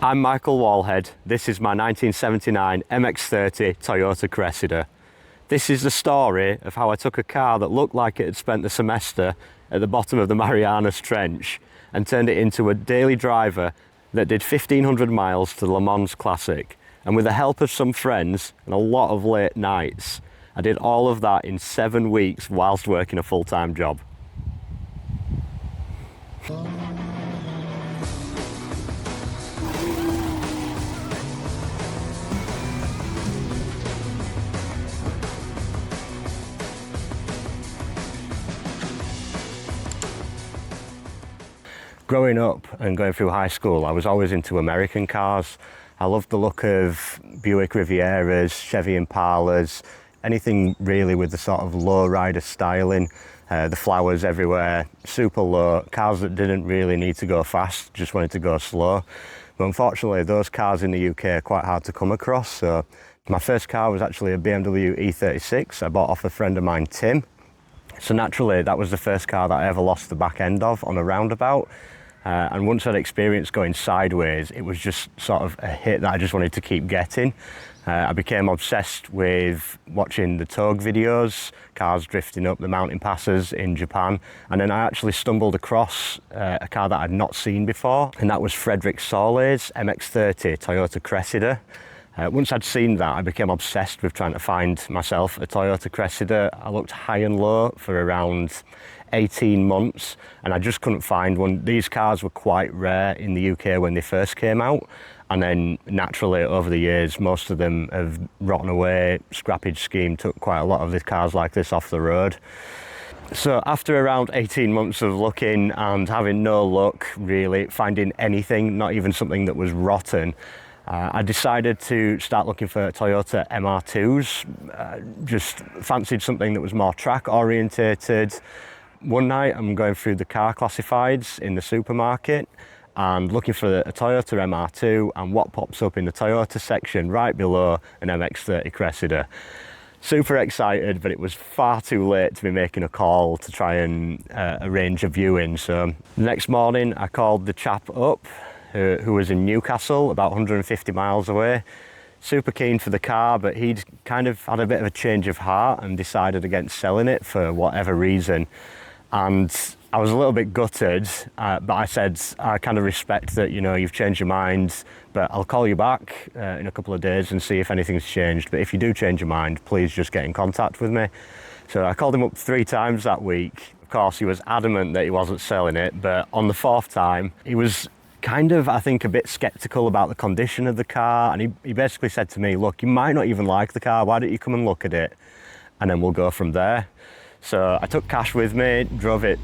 I'm Michael Wallhead. This is my 1979 MX30 Toyota Cressida. This is the story of how I took a car that looked like it had spent the semester at the bottom of the Marianas Trench and turned it into a daily driver that did 1,500 miles to the Le Mans Classic. And with the help of some friends and a lot of late nights, I did all of that in 7 weeks whilst working a full-time job. Growing up and going through high school, I was always into American cars. I loved the look of Buick Rivieras, Chevy Impalas, anything really with the sort of low-rider styling, the flowers everywhere, super low, cars that didn't really need to go fast, just wanted to go slow. But unfortunately, those cars in the UK are quite hard to come across. So my first car was actually a BMW E36 I bought off a friend of mine, Tim. So naturally, that was the first car that I ever lost the back end of on a roundabout. And once I'd experienced going sideways, it was just sort of a hit that I just wanted to keep getting. I became obsessed with watching the Touge videos, cars drifting up the mountain passes in Japan. And then I actually stumbled across a car that I'd not seen before, and that was Frederick Soleil's MX30 Toyota Cressida. Once I'd seen that, I became obsessed with trying to find myself a Toyota Cressida. I looked high and low for around 18 months and I just couldn't find one. These cars were quite rare in the UK when they first came out, and then naturally over the years most of them have rotten away. Scrappage scheme took quite a lot of the cars like this off the road. So after around 18 months of looking and having no luck really finding anything, not even something that was rotten, I decided to start looking for Toyota MR2s. Just fancied something that was more track orientated. One night I'm going through the car classifieds in the supermarket and looking for a Toyota MR2, and what pops up in the Toyota section right below an MX30 Cressida. Super excited, but it was far too late to be making a call to try and arrange a viewing. So the next morning I called the chap up who was in Newcastle, about 150 miles away. Super keen for the car, but he'd kind of had a bit of a change of heart and decided against selling it for whatever reason. And I was a little bit gutted, but I said, I kind of respect that, you know, you've changed your mind, but I'll call you back in a couple of days and see if anything's changed. But if you do change your mind, please just get in contact with me. So I called him up 3 times that week. Of course, he was adamant that he wasn't selling it, but on the 4th time, he was kind of, I think, a bit skeptical about the condition of the car, and he basically said to me, look, you might not even like the car, why don't you come and look at it and then we'll go from there. So I took cash with me, drove it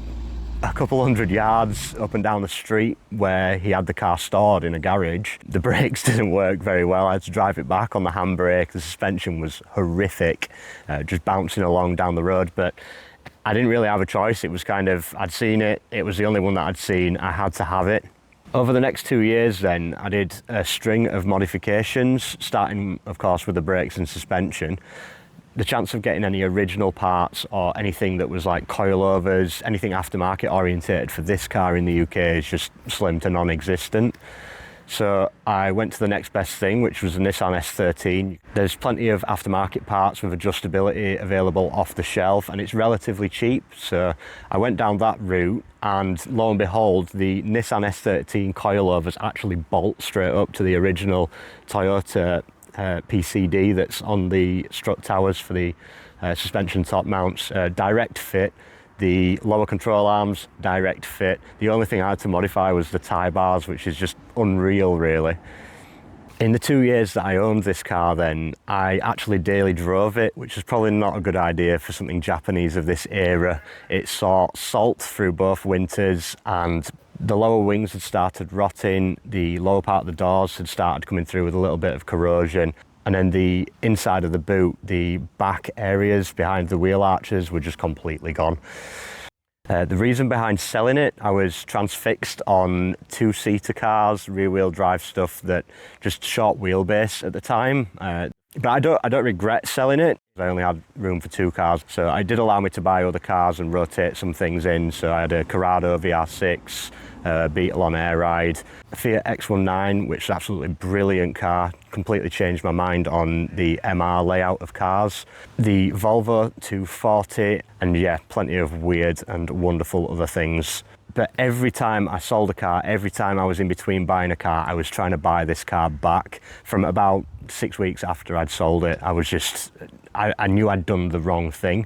a couple hundred yards up and down the street where he had the car stored in a garage. The brakes didn't work very well, I had to drive it back on the handbrake. The suspension was horrific, just bouncing along down the road, but I didn't really have a choice. It was kind of, I'd seen it, it was the only one that I'd seen, I had to have it. Over the next 2 years then, I did a string of modifications, starting of course with the brakes and suspension. The chance of getting any original parts or anything that was like coilovers, anything aftermarket orientated for this car in the UK is just slim to non-existent. So I went to the next best thing, which was the Nissan S13. There's plenty of aftermarket parts with adjustability available off the shelf, and it's relatively cheap. So I went down that route, and lo and behold, the Nissan S13 coilovers actually bolt straight up to the original Toyota PCD that's on the strut towers for the suspension top mounts. Direct fit. The lower control arms, direct fit. The only thing I had to modify was the tie bars, which is just unreal, really. In the 2 years that I owned this car then, I actually daily drove it, which is probably not a good idea for something Japanese of this era. It saw salt through both winters, and the lower wings had started rotting, the lower part of the doors had started coming through with a little bit of corrosion. And then the inside of the boot, the back areas behind the wheel arches were just completely gone. The reason behind selling it, I was transfixed on 2-seater cars, rear-wheel drive stuff that just short wheelbase at the time. But I don't regret selling it. I only had room for 2 cars, so it did allow me to buy other cars and rotate some things in. So I had a Corrado VR6, Beetle on air ride, a Fiat X19, which is an absolutely brilliant car, completely changed my mind on the MR layout of cars, the Volvo 240, and yeah, plenty of weird and wonderful other things. But every time I sold a car, every time I was in between buying a car, I was trying to buy this car back. From about 6 weeks after I'd sold it, I knew I'd done the wrong thing.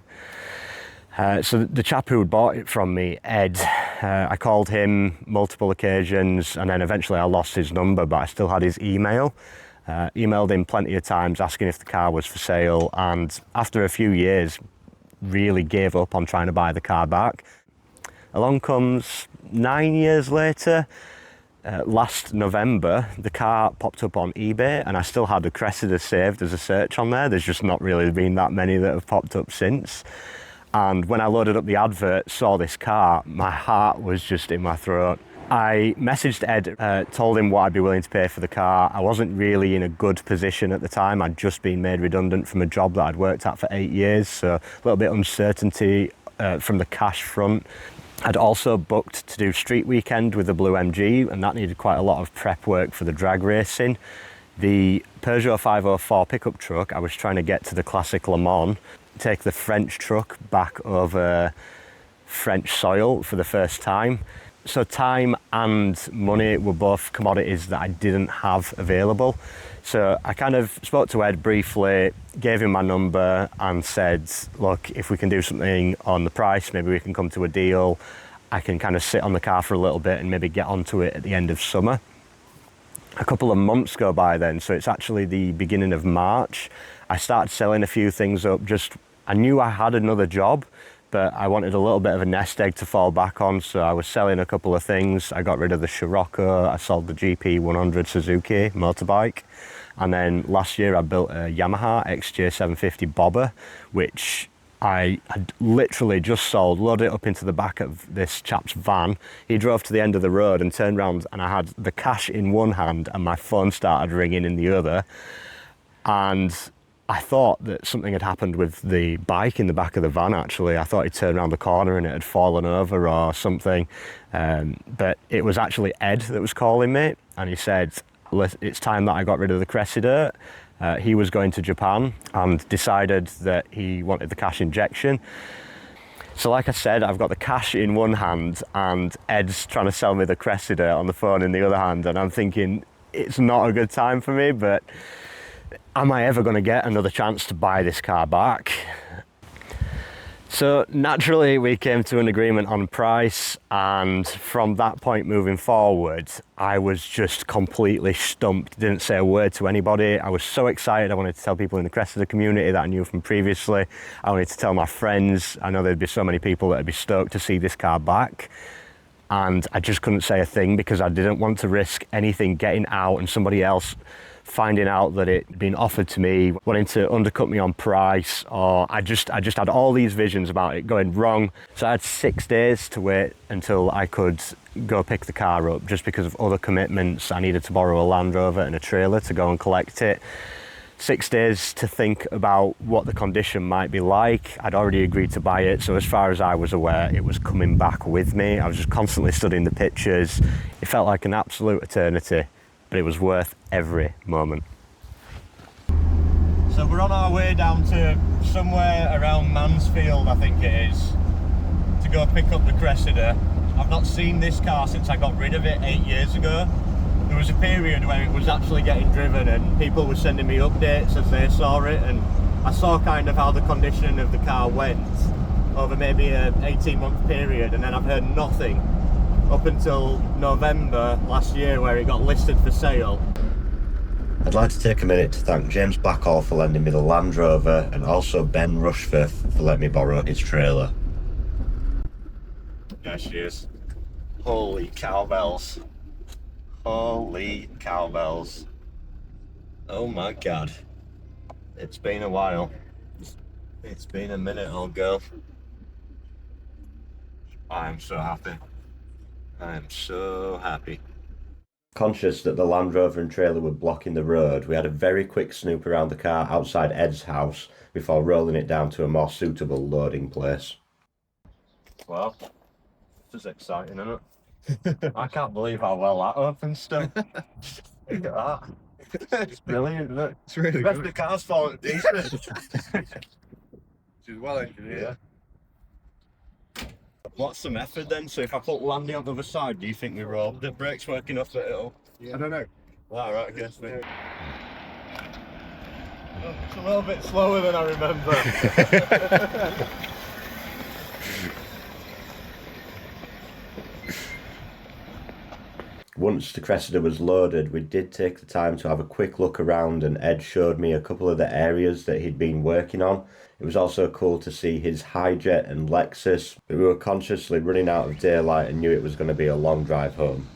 So the chap who had bought it from me, Ed, I called him multiple occasions, and then eventually I lost his number, but I still had his email. Emailed him plenty of times asking if the car was for sale, and after a few years, really gave up on trying to buy the car back. Along comes 9 years later, last November, the car popped up on eBay, and I still had the Cressida saved as a search on there. There's just not really been that many that have popped up since. And when I loaded up the advert, saw this car, my heart was just in my throat. I messaged Ed, told him what I'd be willing to pay for the car. I wasn't really in a good position at the time. I'd just been made redundant from a job that I'd worked at for 8 years, so a little bit uncertainty from the cash front. I'd also booked to do street weekend with the Blue MG, and that needed quite a lot of prep work for the drag racing. The Peugeot 504 pickup truck, I was trying to get to the Classic Le Mans, take the French truck back over French soil for the first time. So time and money were both commodities that I didn't have available. So I kind of spoke to Ed briefly, gave him my number and said, look, if we can do something on the price, maybe we can come to a deal. I can kind of sit on the car for a little bit and maybe get onto it at the end of summer. A couple of months go by then, so it's actually the beginning of March. I started selling a few things up. I knew I had another job, but I wanted a little bit of a nest egg to fall back on, so I was selling a couple of things. I got rid of the Scirocco, I sold the GP100 Suzuki motorbike, and then last year I built a Yamaha XJ750 bobber, which I had literally just sold, loaded it up into the back of this chap's van. He drove to the end of the road and turned around, and I had the cash in one hand and my phone started ringing in the other. And I thought that something had happened with the bike in the back of the van, actually. I thought he'd turned around the corner and it had fallen over or something. But it was actually Ed that was calling me, and he said, it's time that I got rid of the Cressida. He was going to Japan and decided that he wanted the cash injection. So like I said, I've got the cash in one hand and Ed's trying to sell me the Cressida on the phone in the other hand, and I'm thinking, it's not a good time for me, but am I ever going to get another chance to buy this car back? So naturally we came to an agreement on price, and from that point moving forward I was just completely stumped, didn't say a word to anybody. I was so excited, I wanted to tell people in the Cressida community that I knew from previously. I wanted to tell my friends. I know there'd be so many people that would be stoked to see this car back, and I just couldn't say a thing because I didn't want to risk anything getting out and somebody else finding out that it'd been offered to me, wanting to undercut me on price, or I just had all these visions about it going wrong. So I had 6 days to wait until I could go pick the car up, just because of other commitments. I needed to borrow a Land Rover and a trailer to go and collect it. 6 days to think about what the condition might be like. I'd already agreed to buy it, so as far as I was aware, it was coming back with me. I was just constantly studying the pictures. It felt like an absolute eternity, but it was worth every moment. So we're on our way down to somewhere around Mansfield, I think it is, to go pick up the Cressida. I've not seen this car since I got rid of it 8 years ago. There was a period where it was actually getting driven and people were sending me updates as they saw it, and I saw kind of how the condition of the car went over maybe an 18-month period, and then I've heard nothing up until November last year, where it got listed for sale. I'd like to take a minute to thank James Blackhall for lending me the Land Rover, and also Ben Rushforth for letting me borrow his trailer. There she is. Holy cowbells. Holy cowbells. Oh my god. It's been a while. It's been a minute, old girl. I'm so happy. I'm so happy. Conscious that the Land Rover and trailer were blocking the road, we had a very quick snoop around the car outside Ed's house before rolling it down to a more suitable loading place. Well, this is exciting, isn't it? I can't believe how well that opens still. Look at that. It's brilliant, isn't it? It's really The rest good. of the car's falling decent. Which is well engineered. Yeah. What's the method then? So if I put Landy on the other side, do you think the brakes work enough that it'll... Yeah. I don't know. Alright, I guess. Yeah. Oh, it's a little bit slower than I remember. Once the Cressida was loaded, we did take the time to have a quick look around, and Ed showed me a couple of the areas that he'd been working on. It was also cool to see his Hijet and Lexus, but we were consciously running out of daylight and knew it was going to be a long drive home.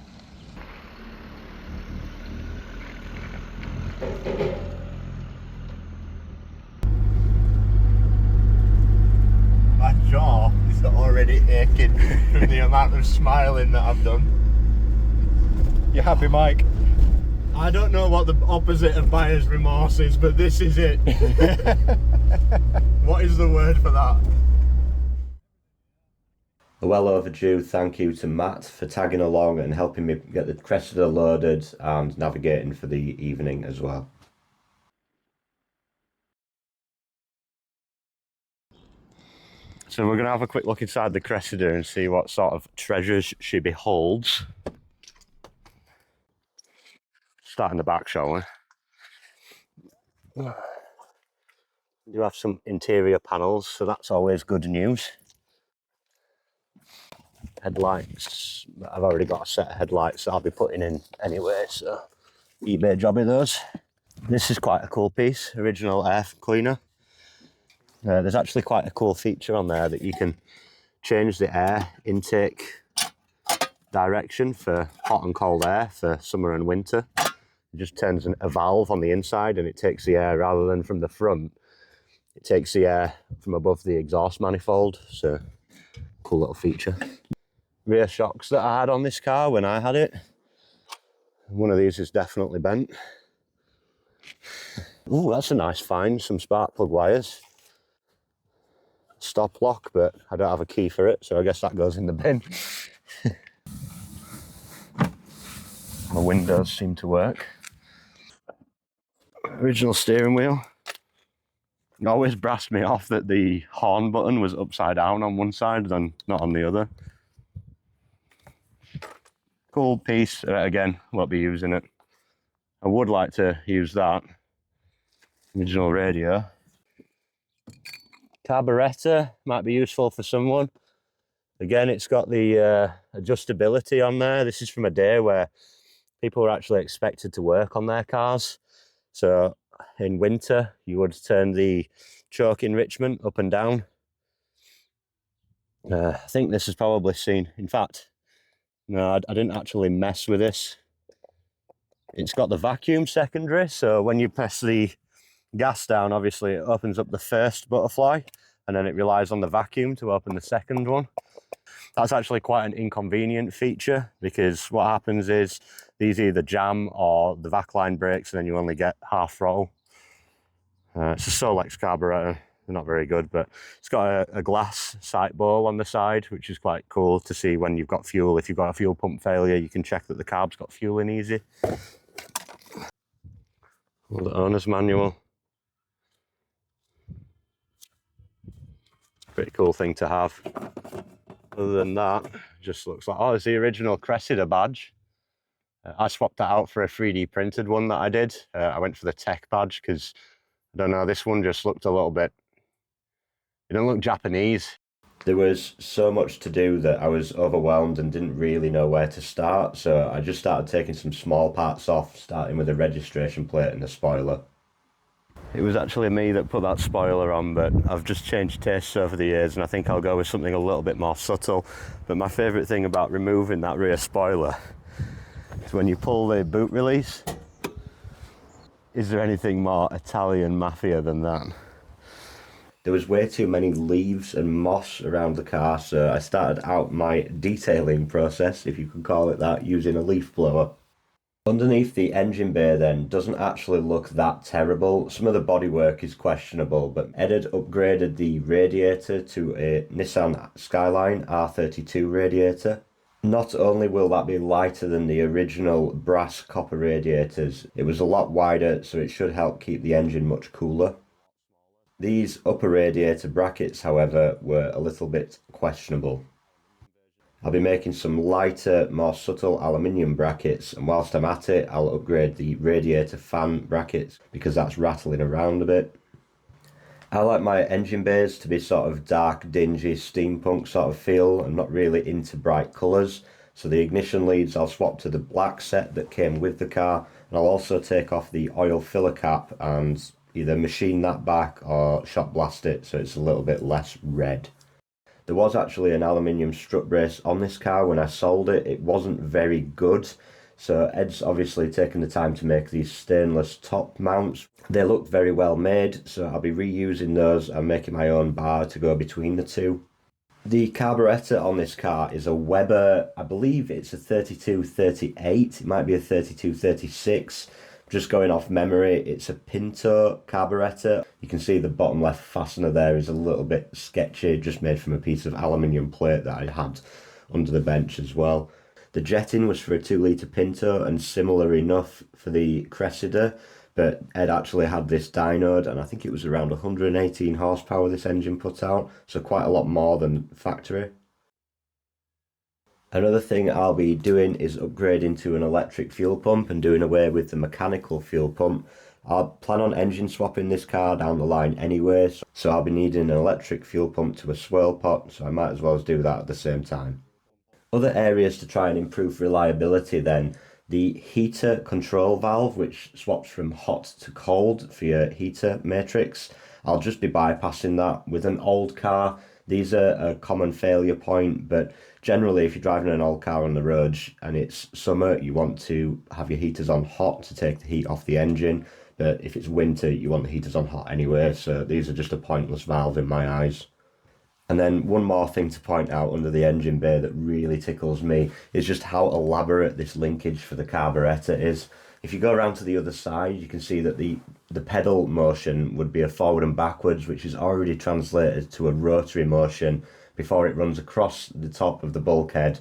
My jaw is already aching from the amount of smiling that I've done. You happy, Mike? I don't know what the opposite of buyer's remorse is, but this is it. What is the word for that? A well overdue thank you to Matt for tagging along and helping me get the Cressida loaded and navigating for the evening as well. So we're going to have a quick look inside the Cressida and see what sort of treasures she beholds. Start in the back, shall we? We do have some interior panels, so that's always good news. Headlights, I've already got a set of headlights that I'll be putting in anyway, so eBay jobby those. This is quite a cool piece, original air cleaner. There's actually quite a cool feature on there that you can change the air intake direction for hot and cold air for summer and winter. It just turns a valve on the inside and it takes the air rather than from the front. It takes the air from above the exhaust manifold, so cool little feature. Rear shocks that I had on this car when I had it. One of these is definitely bent. Oh, that's a nice find, some spark plug wires. Stop lock, but I don't have a key for it, so I guess that goes in the bin. The windows seem to work. Original steering wheel. It always brassed me off that the horn button was upside down on one side and not on the other. Cool piece. Again, won't be using it. I would like to use that. Original radio. Carburettor might be useful for someone. Again, it's got the adjustability on there. This is from a day where people were actually expected to work on their cars. So in winter, you would turn the choke enrichment up and down. I think this is probably seen. In fact, no, I didn't actually mess with this. It's got the vacuum secondary, so when you press the gas down, obviously it opens up the first butterfly, and then it relies on the vacuum to open the second one. That's actually quite an inconvenient feature, because what happens is these either jam or the vac line breaks and then you only get half throttle. It's a Solex carburetor. They're not very good, but it's got a glass sight bowl on the side, which is quite cool to see when you've got fuel. If you've got a fuel pump failure, you can check that the carb's got fuel in easy. The owner's manual. Pretty cool thing to have. Other than that, just looks like, oh, it's the original Cressida badge. I swapped that out for a 3D printed one that I did. I went for the tech badge because, I don't know, this one just looked a little bit, it didn't look Japanese. There was so much to do that I was overwhelmed and didn't really know where to start, so I just started taking some small parts off, starting with a registration plate and a spoiler. It was actually me that put that spoiler on, but I've just changed tastes over the years and I think I'll go with something a little bit more subtle. But my favourite thing about removing that rear spoiler is when you pull the boot release. Is there anything more Italian mafia than that? There was way too many leaves and moss around the car, so I started out my detailing process, if you could call it that, using a leaf blower. Underneath the engine bay then doesn't actually look that terrible. Some of the bodywork is questionable, but Ed had upgraded the radiator to a Nissan Skyline R32 radiator. Not only will that be lighter than the original brass copper radiators, it was a lot wider, so it should help keep the engine much cooler. These upper radiator brackets, however, were a little bit questionable. I'll be making some lighter, more subtle aluminium brackets, and whilst I'm at it, I'll upgrade the radiator fan brackets because that's rattling around a bit. I like my engine bays to be sort of dark, dingy, steampunk sort of feel. I'm not really into bright colours, so the ignition leads I'll swap to the black set that came with the car, and I'll also take off the oil filler cap and either machine that back or shot blast it so it's a little bit less red. There was actually an aluminium strut brace on this car when I sold it. It wasn't very good, so Ed's obviously taken the time to make these stainless top mounts. They look very well made, so I'll be reusing those and making my own bar to go between the two. The carburettor on this car is a Weber, I believe it's a 3238, it might be a 3236. Just going off memory, it's a Pinto carburettor. You can see the bottom left fastener there is a little bit sketchy, just made from a piece of aluminium plate that I had under the bench as well. The jetting was for a 2-litre Pinto and similar enough for the Cressida, but Ed actually had this dynoed and I think it was around 118 horsepower this engine put out, so quite a lot more than factory. Another thing I'll be doing is upgrading to an electric fuel pump and doing away with the mechanical fuel pump. I'll plan on engine swapping this car down the line anyway, so I'll be needing an electric fuel pump to a swirl pot, so I might as well do that at the same time. Other areas to try and improve reliability then, the heater control valve, which swaps from hot to cold for your heater matrix. I'll just be bypassing that. With an old car, these are a common failure point, but generally if you're driving an old car on the road and it's summer, you want to have your heaters on hot to take the heat off the engine, but if it's winter, you want the heaters on hot anyway, so these are just a pointless valve in my eyes. And then one more thing to point out under the engine bay that really tickles me is just how elaborate this linkage for the carburettor is. If you go around to the other side, you can see that the pedal motion would be a forward and backwards, which is already translated to a rotary motion before it runs across the top of the bulkhead,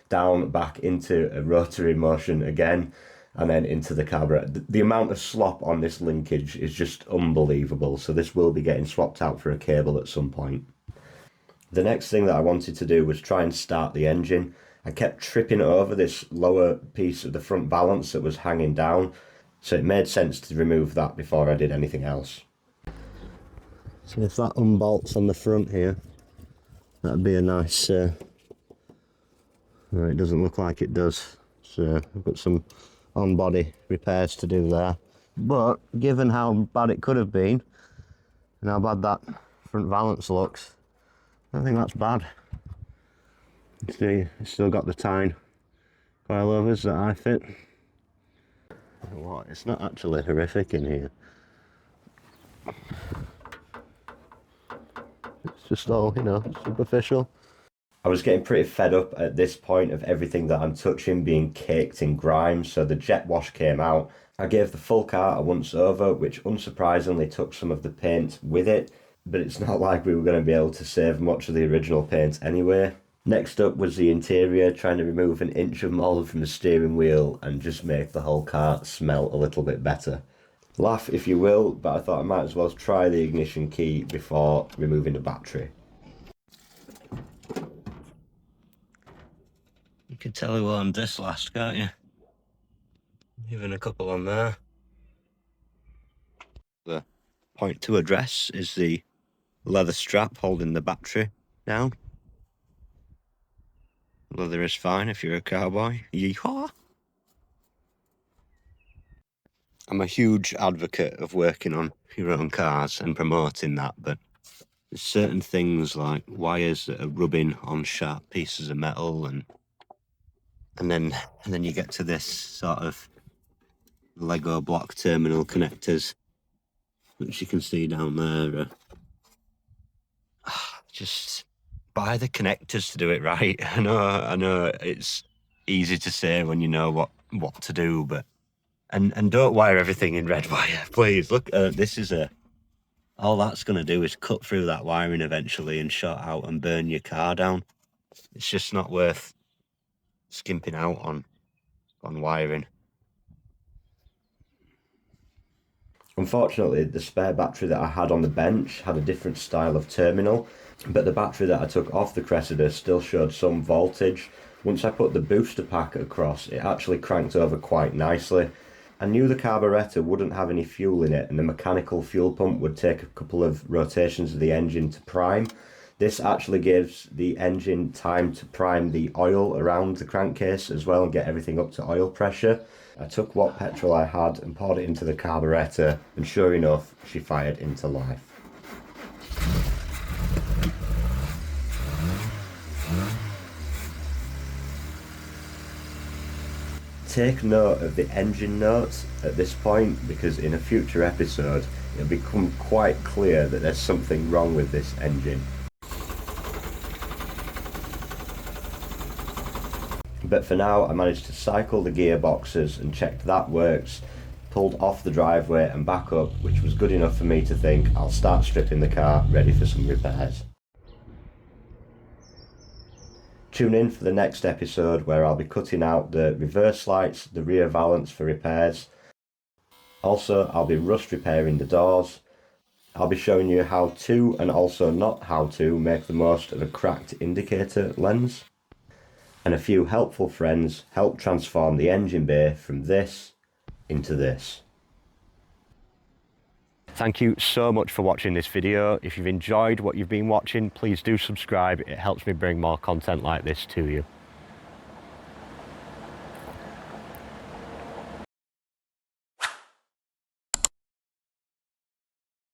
down back into a rotary motion again, and then into the carburettor. The amount of slop on this linkage is just unbelievable, so this will be getting swapped out for a cable at some point. The next thing that I wanted to do was try and start the engine. I kept tripping over this lower piece of the front balance that was hanging down, so it made sense to remove that before I did anything else. So if that unbolts on the front here, that'd be a nice... it doesn't look like it does, so I've got some on-body repairs to do there. But given how bad it could have been, and how bad that front valance looks, I don't think that's bad. See, it's still got the tine coilovers that I fit. What? It's not actually horrific in here. It's just all, you know, superficial. I was getting pretty fed up at this point of everything that I'm touching being caked in grime, so the jet wash came out. I gave the full car a once over, which unsurprisingly took some of the paint with it, but it's not like we were going to be able to save much of the original paint anyway. Next up was the interior, trying to remove an inch of mould from the steering wheel and just make the whole car smell a little bit better. Laugh if you will, but I thought I might as well try the ignition key before removing the battery. You can tell who owned this last, can't you? Even a couple on there. The point to address is the leather strap holding the battery down. Leather is fine if you're a cowboy. Yeehaw! I'm a huge advocate of working on your own cars and promoting that, but there's certain things like wires that are rubbing on sharp pieces of metal, and then you get to this sort of Lego block terminal connectors, which you can see down there. Just buy the connectors to do it right. I know it's easy to say when you know what what to do, but and don't wire everything in red wire, please. Look, this is all that's going to do is cut through that wiring eventually and short out and burn your car down. It's just not worth skimping out on wiring. Unfortunately, the spare battery that I had on the bench had a different style of terminal, but the battery that I took off the Cressida still showed some voltage. Once I put the booster pack across, it actually cranked over quite nicely. I knew the carburettor wouldn't have any fuel in it and the mechanical fuel pump would take a couple of rotations of the engine to prime. This actually gives the engine time to prime the oil around the crankcase as well and get everything up to oil pressure. I took what petrol I had and poured it into the carburettor, and sure enough, she fired into life. Take note of the engine notes at this point, because in a future episode it'll become quite clear that there's something wrong with this engine. But for now, I managed to cycle the gearboxes and checked that works, pulled off the driveway and back up, which was good enough for me to think I'll start stripping the car ready for some repairs. Tune in for the next episode where I'll be cutting out the reverse lights, the rear valance for repairs. Also, I'll be rust repairing the doors. I'll be showing you how to, and also not how to, make the most of a cracked indicator lens. And a few helpful friends help transform the engine bay from this into this. Thank you so much for watching this video. If you've enjoyed what you've been watching, please do subscribe. It helps me bring more content like this to you.